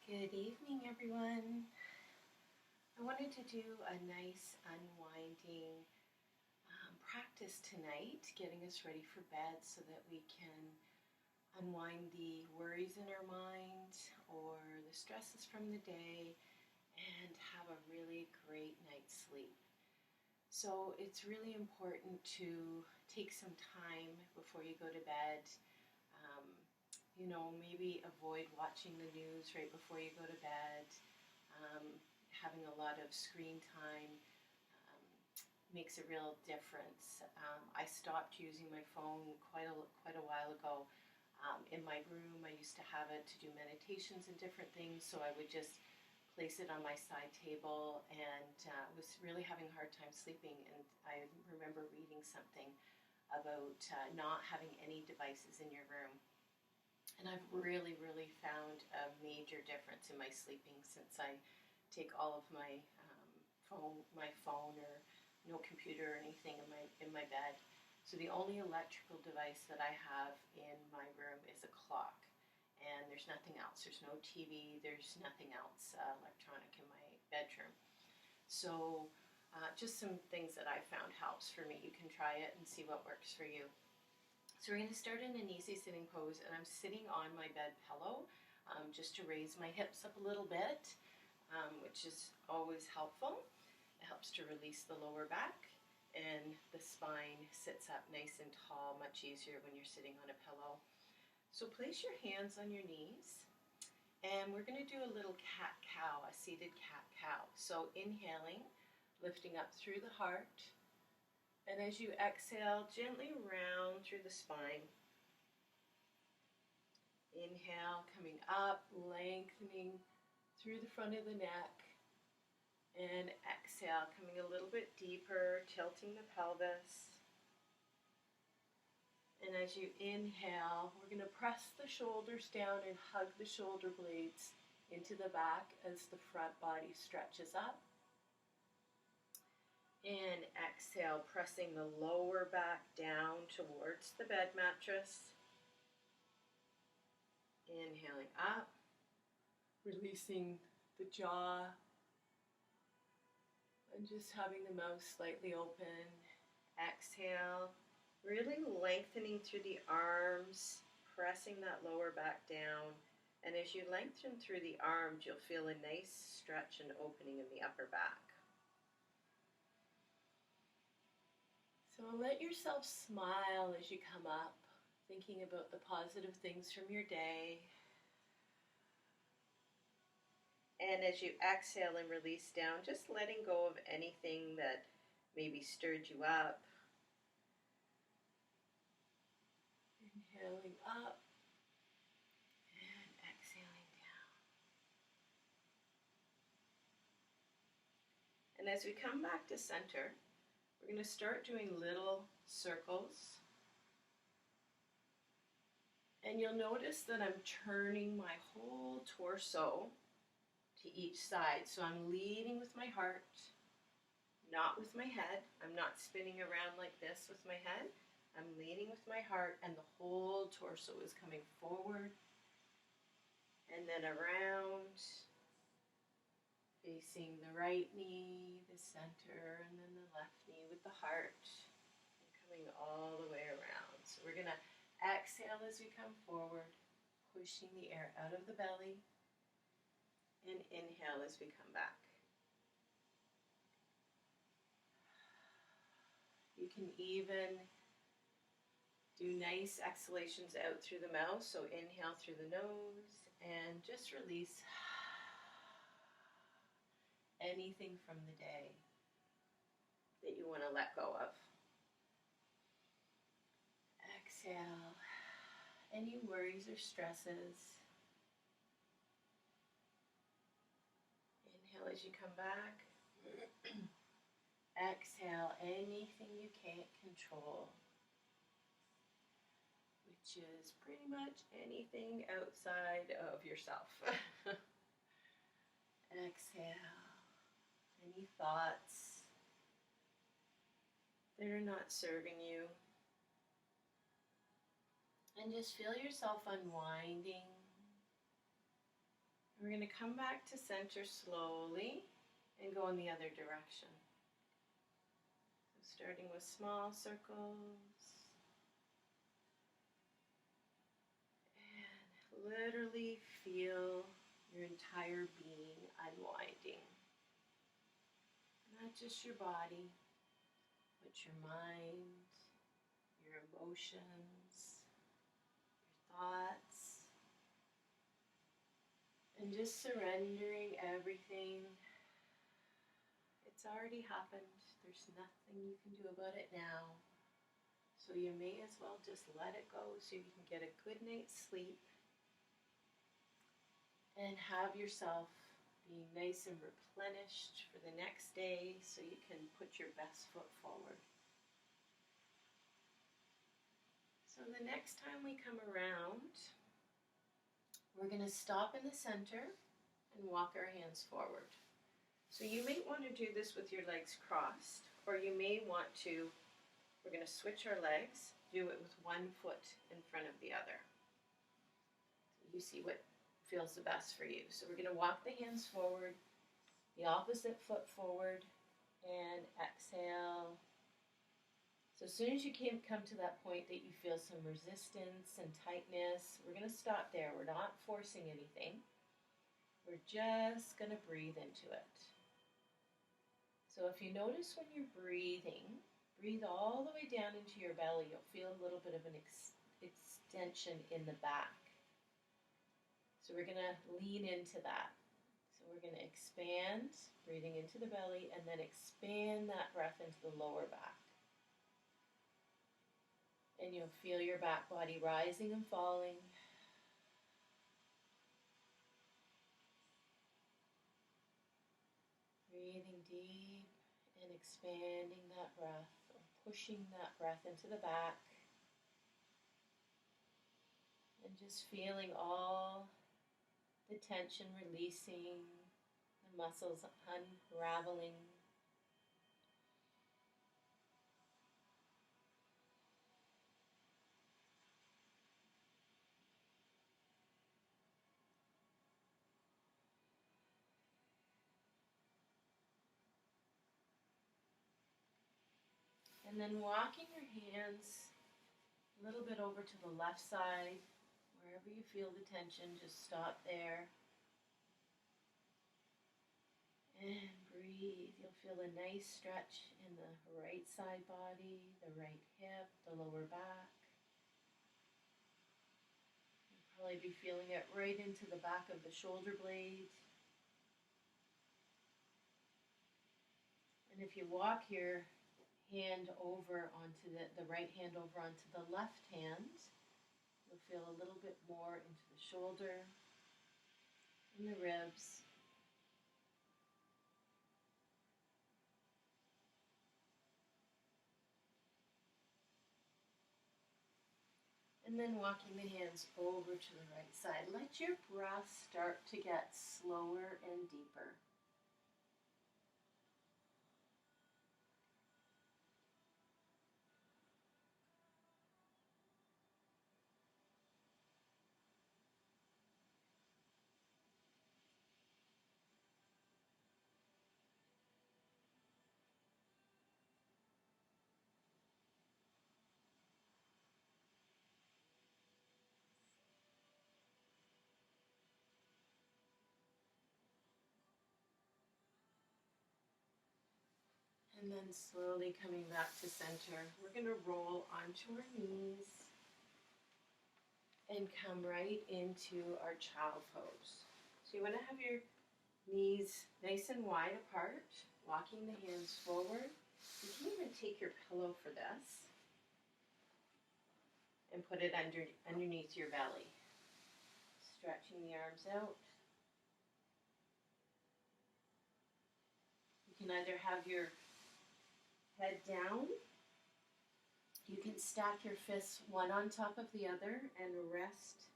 Good evening, everyone. I wanted to do a nice unwinding practice tonight, getting us ready for bed so that we can unwind the worries in our mind or the stresses from the day and have a really great night's sleep. So it's really important to take some time before you go to bed. Um, maybe avoid watching the news right before you go to bed. Um, Having a lot of screen time um, makes a real difference. I stopped using my phone quite a while ago. In my room, I used to have it to do meditations and different things, so I would just place it on my side table and was really having a hard time sleeping. And I remember reading something about not having any devices in your room. And I've really found a major difference in my sleeping since I take all of my phone or no computer or anything in my bed. So the only electrical device that I have in my room is a clock, and there's nothing else. There's no TV. There's nothing else electronic in my bedroom. So just some things that I found helps for me. You can try it and see what works for you. So we're going to start in an easy sitting pose, and I'm sitting on my bed pillow just to raise my hips up a little bit, which is always helpful. It helps to release the lower back, and the spine sits up nice and tall, much easier when you're sitting on a pillow. So place your hands on your knees, and we're going to do a little cat-cow, a seated cat-cow. So inhaling, lifting up through the heart. And as you exhale, gently round through the spine. Inhale, coming up, lengthening through the front of the neck. And exhale, coming a little bit deeper, tilting the pelvis. And as you inhale, we're going to press the shoulders down and hug the shoulder blades into the back as the front body stretches up. And exhale, pressing the lower back down towards the bed mattress. Inhaling up, releasing the jaw, and just having the mouth slightly open. Exhale, really lengthening through the arms, pressing that lower back down. And as you lengthen through the arms, you'll feel a nice stretch and opening in the upper back. So let yourself smile as you come up, thinking about the positive things from your day. And as you exhale and release down, just letting go of anything that maybe stirred you up. Inhaling up and exhaling down. And as we come back to center, we're going to start doing little circles. And you'll notice that I'm turning my whole torso to each side. So I'm leading with my heart, not with my head. I'm not spinning around like this with my head. I'm leaning with my heart, and the whole torso is coming forward and then around, facing the right knee, the center, and then the left knee with the heart, and coming all the way around. So we're going to exhale as we come forward, pushing the air out of the belly, and inhale as we come back. You can even do nice exhalations out through the mouth. So inhale through the nose and just release anything from the day that you want to let go of. Exhale any worries or stresses. Inhale as you come back. Exhale anything you can't control, which is pretty much anything outside of yourself. Exhale any thoughts that are not serving you. And just feel yourself unwinding, We're going to come back to center slowly and go in the other direction. So starting with small circles and literally feel your entire being unwinding. Not just your body, but your mind, your emotions, your thoughts, and just surrendering everything. It's already happened. There's nothing you can do about it now. So you may as well just let it go so you can get a good night's sleep and have yourself being nice and replenished for the next day so you can put your best foot forward. So the next time we come around, we're going to stop in the center and walk our hands forward. So you may want to do this with your legs crossed, or you may want to, we're going to switch our legs, do it with one foot in front of the other. You see what feels the best for you. So we're going to walk the hands forward, the opposite foot forward, and exhale. So as soon as you come to that point that you feel some resistance and tightness, we're going to stop there. We're not forcing anything. We're just going to breathe into it. So if you notice when you're breathing, breathe all the way down into your belly. You'll feel a little bit of an extension in the back. So we're going to lean into that. So we're going to expand, breathing into the belly, and then expand that breath into the lower back. And you'll feel your back body rising and falling. Breathing deep and expanding that breath, or pushing that breath into the back. And just feeling all the tension releasing, the muscles unraveling. And then walking your hands a little bit over to the left side. Wherever you feel the tension, just stop there. And breathe. You'll feel a nice stretch in the right side body, the right hip, the lower back. You'll probably be feeling it right into the back of the shoulder blade. And if you walk your hand over onto the right hand over onto the left hand, you'll feel a little bit more into the shoulder and the ribs. And then walking the hands over to the right side. Let your breath start to get slower and deeper. And then slowly coming back to center. We're going to roll onto our knees and come right into our child pose. So you want to have your knees nice and wide apart, walking the hands forward. You can even take your pillow for this and put it underneath your belly. Stretching the arms out. You can either have your head down. You can stack your fists one on top of the other and rest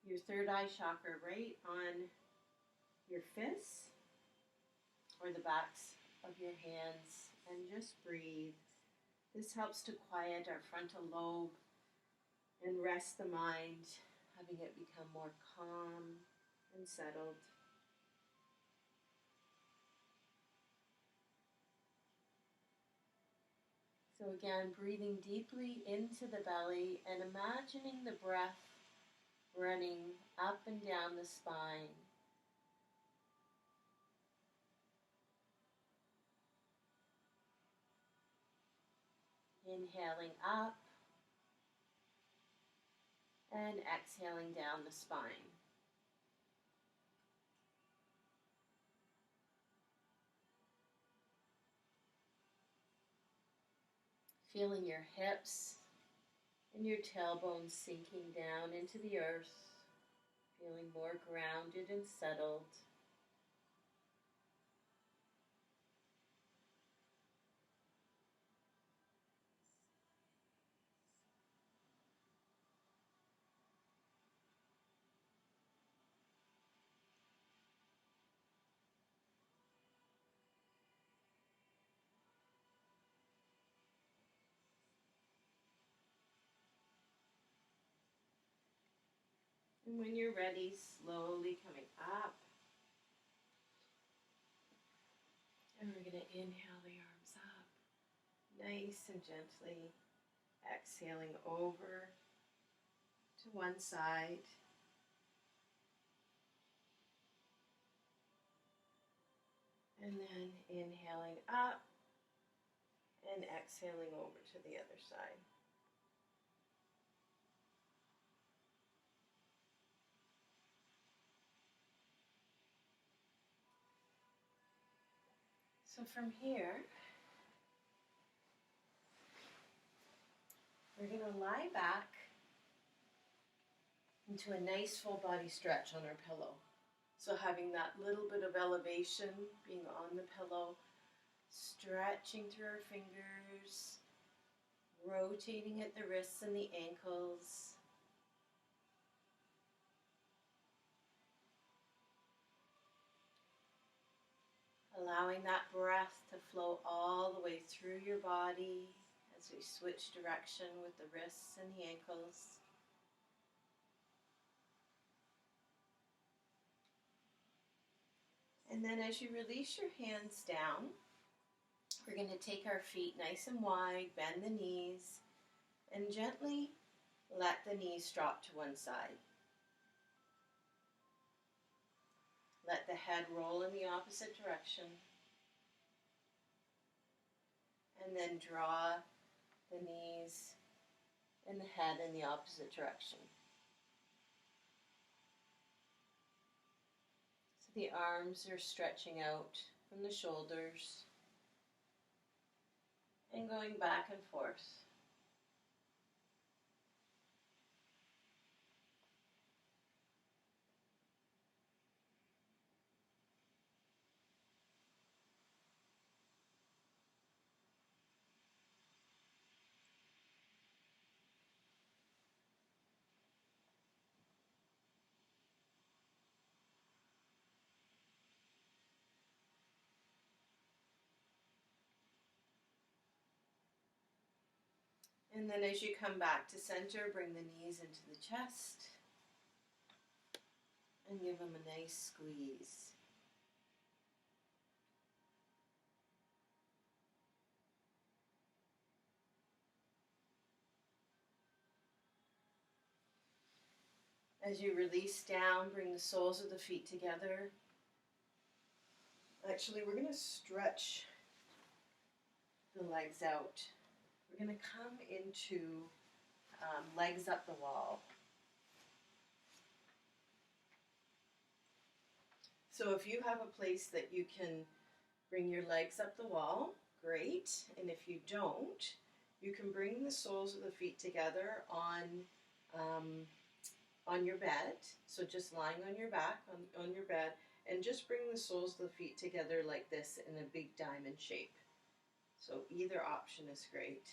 your third eye chakra right on your fists or the backs of your hands, and just breathe. This helps to quiet our frontal lobe and rest the mind, having it become more calm and settled. So again, breathing deeply into the belly and imagining the breath running up and down the spine. Inhaling up and exhaling down the spine. Feeling your hips and your tailbone sinking down into the earth, feeling more grounded and settled. And when you're ready, slowly coming up. And we're going to inhale the arms up, nice and gently. Exhaling over to one side. And then inhaling up and exhaling over to the other side. So from here, we're going to lie back into a nice full body stretch on our pillow. So having that little bit of elevation, being on the pillow, stretching through our fingers, rotating at the wrists and the ankles. Allowing that breath to flow all the way through your body as we switch direction with the wrists and the ankles. And then as you release your hands down, we're going to take our feet nice and wide, bend the knees, and gently let the knees drop to one side. Let the head roll in the opposite direction. And then draw the knees and the head in the opposite direction. So the arms are stretching out from the shoulders and going back and forth. And then as you come back to center, bring the knees into the chest and give them a nice squeeze. As you release down, bring the soles of the feet together. Actually, we're going to stretch the legs out. We're going to come into legs up the wall. So if you have a place that you can bring your legs up the wall, great. And if you don't, you can bring the soles of the feet together on your bed. So just lying on your back on your bed, and just bring the soles of the feet together like this in a big diamond shape. So either option is great.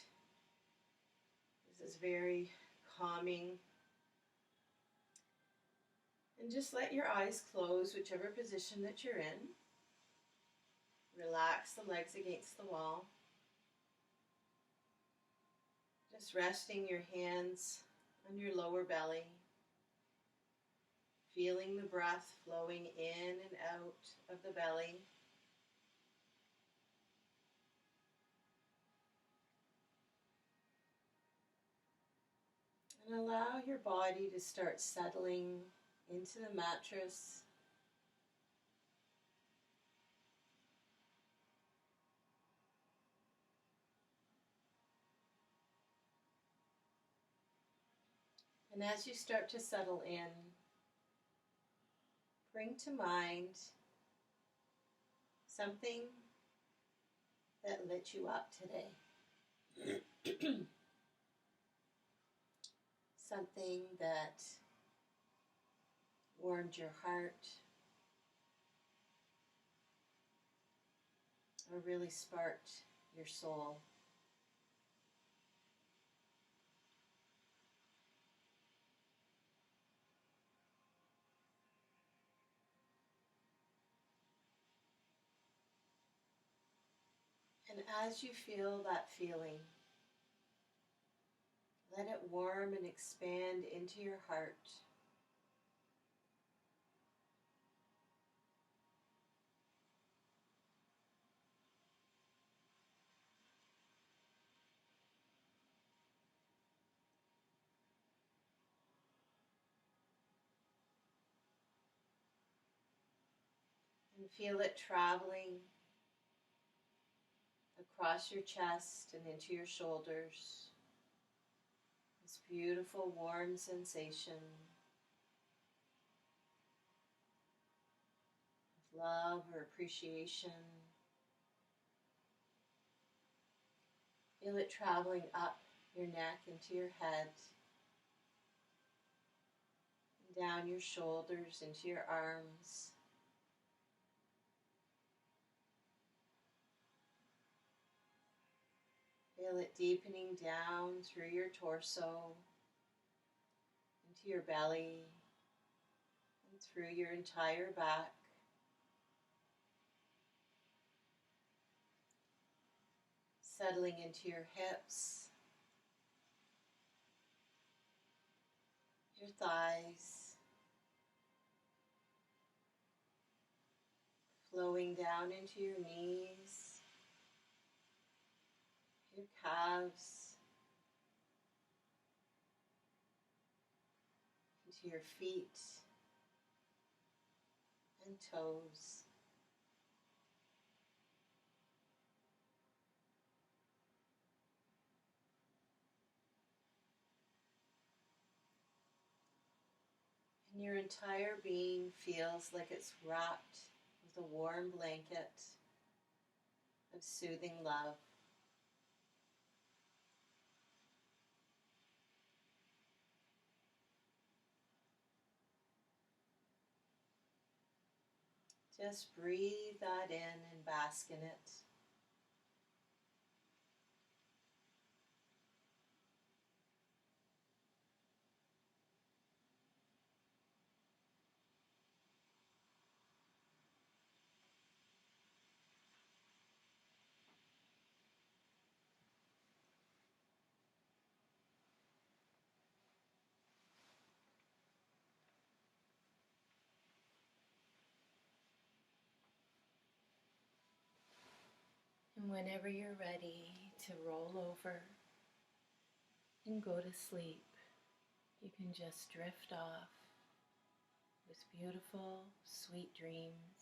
This is very calming. And just let your eyes close, whichever position that you're in. Relax the legs against the wall. Just resting your hands on your lower belly. feeling the breath flowing in and out of the belly. And allow your body to start settling into the mattress. And as you start to settle in, bring to mind something that lit you up today. Something that warmed your heart or really sparked your soul. And as you feel that feeling, let it warm and expand into your heart. And feel it traveling across your chest and into your shoulders. This beautiful warm sensation of love or appreciation. Feel it traveling up your neck into your head, and down your shoulders into your arms. Feel it deepening down through your torso, into your belly, and through your entire back. Settling into your hips, your thighs, flowing down into your knees, your calves, into your feet and toes. And your entire being feels like it's wrapped with a warm blanket of soothing love. Just breathe that in and bask in it. And whenever you're ready to roll over and go to sleep, you can just drift off with beautiful, sweet dreams.